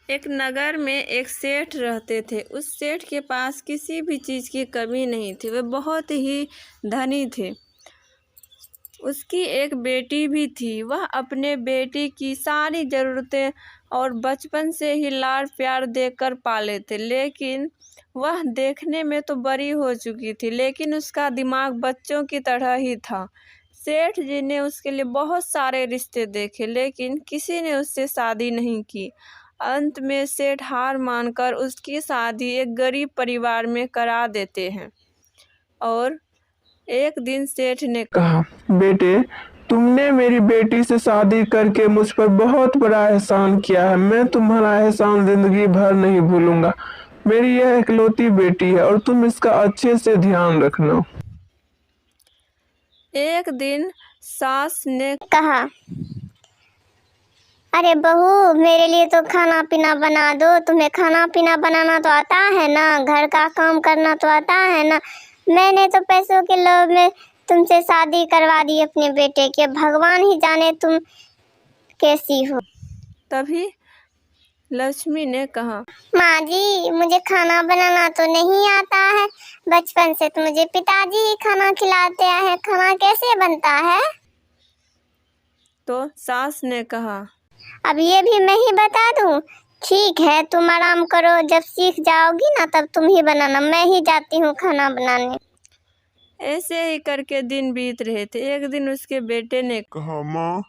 एक नगर में एक सेठ रहते थे। उस सेठ के पास किसी भी चीज़ की कमी नहीं थी। वे बहुत ही धनी थे। उसकी एक बेटी भी थी। वह अपने बेटी की सारी ज़रूरतें और बचपन से ही लाड प्यार देकर पाले थे। लेकिन वह देखने में तो बड़ी हो चुकी थी, लेकिन उसका दिमाग बच्चों की तरह ही था। सेठ जी ने उसके लिए बहुत सारे रिश्ते देखे, लेकिन किसी ने उससे शादी नहीं की। अंत में सेठ हार मानकर उसकी शादी एक गरीब परिवार में करा देते हैं। और एक दिन सेठ ने कहा, बेटे, तुमने मेरी बेटी से शादी करके मुझ पर बहुत बड़ा एहसान किया है। मैं तुम्हारा एहसान जिंदगी भर नहीं भूलूंगा। मेरी यह इकलौती बेटी है और तुम इसका अच्छे से ध्यान रखना। एक दिन सास ने कहा, अरे बहू, मेरे लिए तो खाना पीना बना दो। तुम्हें खाना पीना बनाना तो आता है ना, घर का काम करना तो आता है ना। मैंने तो पैसों के लोभ में तुमसे शादी करवा दी अपने बेटे के। भगवान ही जाने तुम कैसी हो। तभी लक्ष्मी ने कहा, माँ जी, मुझे खाना बनाना तो नहीं आता है। बचपन से तो मुझे पिताजी ही खाना खिलाते हैं। खाना कैसे बनता है? तो सास ने कहा, अब ये भी मैं ही बता दूं? ठीक है, तुम आराम करो। जब सीख जाओगी ना तब तुम ही बनाना। मैं ही जाती हूँ खाना बनाने। ऐसे ही करके दिन बीत रहे थे। एक दिन उसके बेटे ने कहा, माँ,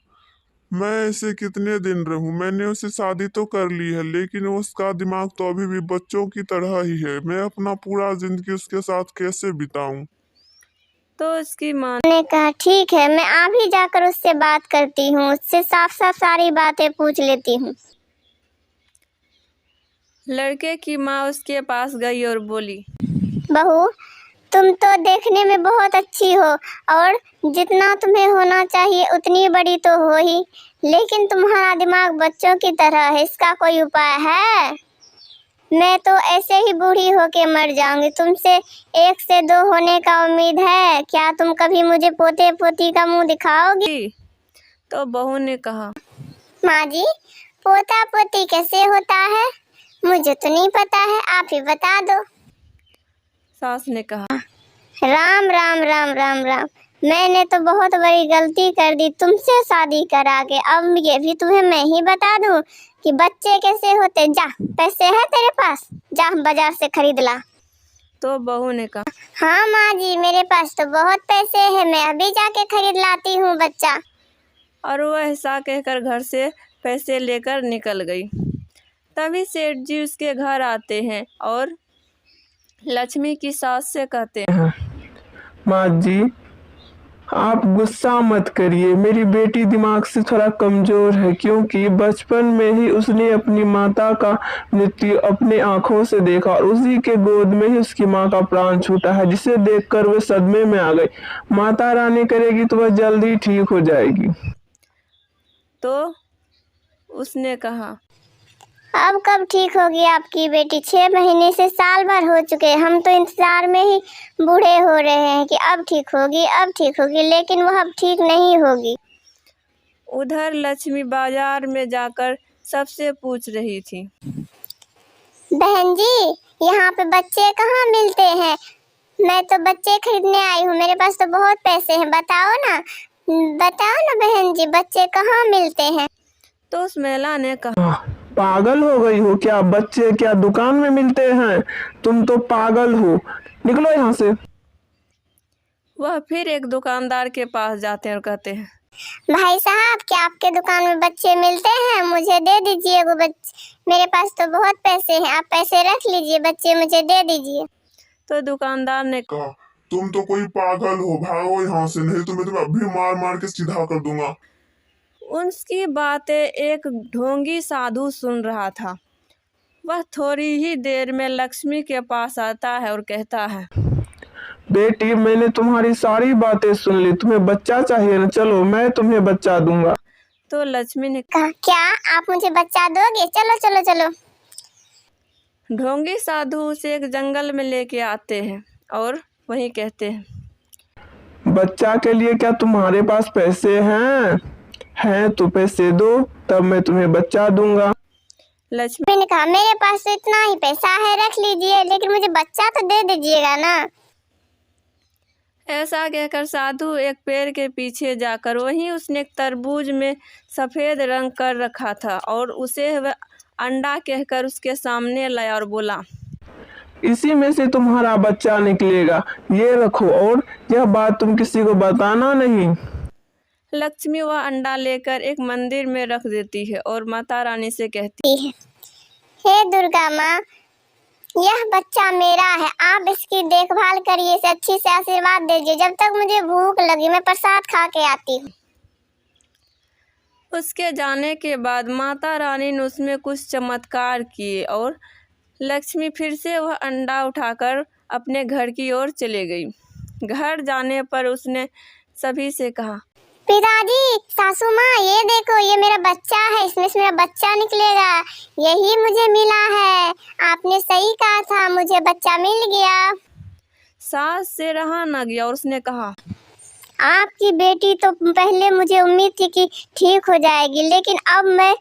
मैं ऐसे कितने दिन रहूं? मैंने उसे शादी तो कर ली है, लेकिन उसका दिमाग तो अभी भी बच्चों की तरह ही है। मैं अपना पूरा जिंदगी उसके साथ कैसे बिताऊं? तो उसकी माँ ने कहा, ठीक है, मैं अभी जाकर उससे बात करती हूँ। उससे साफ साफ सारी बातें पूछ लेती हूँ। लड़के की माँ उसके पास गई और बोली, बहू, तुम तो देखने में बहुत अच्छी हो और जितना तुम्हें होना चाहिए उतनी बड़ी तो हो ही, लेकिन तुम्हारा दिमाग बच्चों की तरह है। इसका कोई उपाय है? मैं तो ऐसे ही बूढ़ी होके मर जाऊंगी। तुमसे 1 से 2 होने का उम्मीद है। क्या तुम कभी मुझे पोते पोती का मुंह दिखाओगी? तो बहू ने कहा, माँ जी, पोता पोती कैसे होता है? मुझे तो नहीं पता है, आप ही बता दो। सास ने कहा, राम राम राम राम राम, मैंने तो बहुत बड़ी गलती कर दी तुमसे शादी करा के। अब ये भी तुम्हें मैं ही बता दूं कि बच्चे कैसे होते। जा, पैसे है तेरे पास? जा बाजार से खरीद ला। तो बहू ने कहा, हाँ माँ जी, मेरे पास तो बहुत पैसे हैं। मैं अभी जाके खरीद लाती हूँ बच्चा। और वह ऐसा कहकर घर से पैसे लेकर निकल गई। तभी सेठ जी उसके घर आते हैं और लक्ष्मी की सास से कहते हैं, माँ जी, आप गुस्सा मत करिए। मेरी बेटी दिमाग से थोड़ा कमजोर है, क्योंकि बचपन में ही उसने अपनी माता का मृत्यु अपने आंखों से देखा और उसी के गोद में ही उसकी माँ का प्राण छूटा है, जिसे देखकर वह सदमे में आ गई। माता रानी करेगी तो वह जल्दी ठीक हो जाएगी। तो उसने कहा, अब कब ठीक होगी आपकी बेटी? 6 महीने से साल भर हो चुके। हम तो इंतजार में ही बूढ़े हो रहे हैं कि अब ठीक होगी, अब ठीक होगी, लेकिन वह अब ठीक नहीं होगी। उधर लक्ष्मी बाजार में जाकर सबसे पूछ रही थी, बहन जी, यहाँ पे बच्चे कहाँ मिलते हैं? मैं तो बच्चे खरीदने आई हूँ। मेरे पास तो बहुत पैसे हैं। बताओ ना, बताओ ना बहन जी, बच्चे कहाँ मिलते हैं? तो उस महिला ने कहा, पागल हो गई हो क्या? बच्चे क्या दुकान में मिलते हैं? तुम तो पागल हो, निकलो यहाँ से। वह फिर एक दुकानदार के पास जाते हैं और कहते हैं, भाई साहब, क्या आपके दुकान में बच्चे मिलते हैं? मुझे दे दीजिए वो बच्चे। मेरे पास तो बहुत पैसे हैं। आप पैसे रख लीजिए, बच्चे मुझे दे दीजिए। तो दुकानदार ने कहा, तुम तो कोई पागल हो, भागो यहाँ से, नहीं तो मैं तुम्हें अभी मार मार के सीधा कर दूंगा। उसकी बातें एक ढोंगी साधु सुन रहा था। वह थोड़ी ही देर में लक्ष्मी के पास आता है और कहता है, बेटी, मैंने तुम्हारी सारी बातें सुन ली। तुम्हें बच्चा चाहिए ना? चलो, मैं तुम्हें बच्चा दूंगा। तो लक्ष्मी ने कहा, क्या आप मुझे बच्चा दोगे? चलो चलो चलो। ढोंगी साधु उसे एक जंगल में लेके आते हैं और वहीं कहते हैं, बच्चा के लिए क्या तुम्हारे पास पैसे हैं? हैं तो पैसे दो, तब मैं तुम्हें बच्चा दूंगा। लक्ष्मी मैंने ने कहा मेरे पास तो इतना ही पैसा है, रख लीजिए, लेकिन मुझे बच्चा तो दे दीजिएगा ना। ऐसा कहकर साधु एक पेड़ के पीछे जाकर वहीं उसने एक तरबूज में सफ़ेद रंग कर रखा था और उसे वह अंडा कहकर उसके सामने लाया और बोला, इसी में से तुम्हारा बच्चा निकलेगा, ये रखो और यह बात तुम किसी को बताना नहीं। लक्ष्मी वह अंडा लेकर एक मंदिर में रख देती है और माता रानी से कहती है, हे दुर्गा माँ, यह बच्चा मेरा है, आप इसकी देखभाल करिए, इसे अच्छी से आशीर्वाद दीजिए, जब तक मुझे भूख लगी मैं प्रसाद खा के आती हूँ। उसके जाने के बाद माता रानी ने उसमें कुछ चमत्कार किए और लक्ष्मी फिर से वह अंडा उठाकर अपने घर की ओर चले गई। घर जाने पर उसने सभी से कहा, पिताजी, सासू माँ, ये देखो, ये मेरा बच्चा है, इसमें से मेरा बच्चा निकलेगा, यही मुझे मिला है, आपने सही कहा था, मुझे बच्चा मिल गया। सास से रहा न गया और उसने कहा, आपकी बेटी तो पहले मुझे उम्मीद थी कि ठीक हो जाएगी, लेकिन अब मैं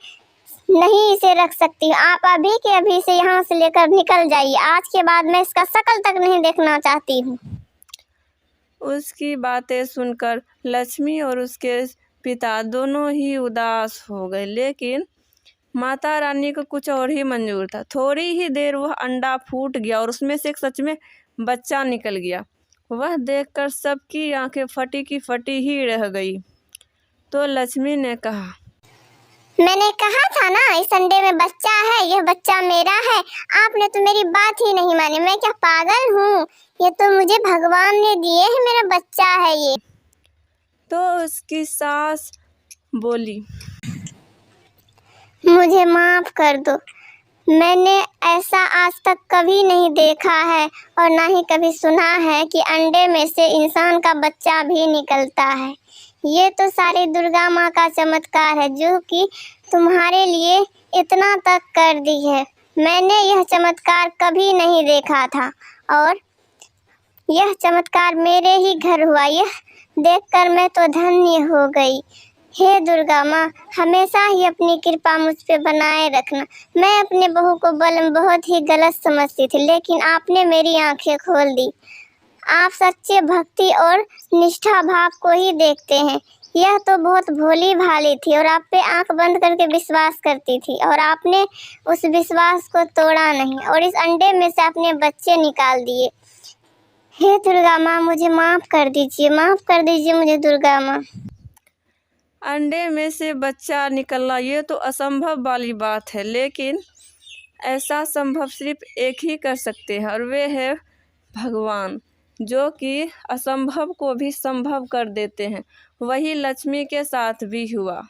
नहीं इसे रख सकती, आप अभी के अभी से यहाँ से लेकर निकल जाइए, आज के बाद मैं इसका शकल तक नहीं देखना चाहती हूँ। उसकी बातें सुनकर लक्ष्मी और उसके पिता दोनों ही उदास हो गए, लेकिन माता रानी को कुछ और ही मंजूर था। थोड़ी ही देर वह अंडा फूट गया और उसमें से एक सच में बच्चा निकल गया। वह देखकर सबकी आंखें फटी की फटी ही रह गई। तो लक्ष्मी ने कहा, मैंने कहा था ना, इस अंडे में बच्चा है, यह बच्चा मेरा है, आपने तो मेरी बात ही नहीं मानी, मैं क्या पागल हूँ, ये तो मुझे भगवान ने दिए है, मेरा बच्चा है ये। तो उसकी सास बोली, मुझे माफ कर दो, मैंने ऐसा आज तक कभी नहीं देखा है और ना ही कभी सुना है कि अंडे में से इंसान का बच्चा भी निकलता है। ये तो सारी दुर्गा माँ का चमत्कार है जो कि तुम्हारे लिए इतना तक कर दी है। मैंने यह चमत्कार कभी नहीं देखा था और यह चमत्कार मेरे ही घर हुआ, यह देखकर मैं तो धन्य हो गई। हे दुर्गा माँ, हमेशा ही अपनी कृपा मुझ पे बनाए रखना। मैं अपने बहू को बहुत ही गलत समझती थी, लेकिन आपने मेरी आंखें खोल दी। आप सच्चे भक्ति और निष्ठा भाव को ही देखते हैं। यह तो बहुत भोली भाली थी और आप पे आंख बंद करके विश्वास करती थी और आपने उस विश्वास को तोड़ा नहीं और इस अंडे में से अपने बच्चे निकाल दिए। हे दुर्गा माँ, मुझे माफ कर दीजिए मुझे दुर्गा माँ। अंडे में से बच्चा निकलना ये तो असंभव वाली बात है, लेकिन ऐसा संभव सिर्फ एक ही कर सकते हैं और वे है भगवान, जो कि असंभव को भी संभव कर देते हैं। वही लक्ष्मी के साथ भी हुआ।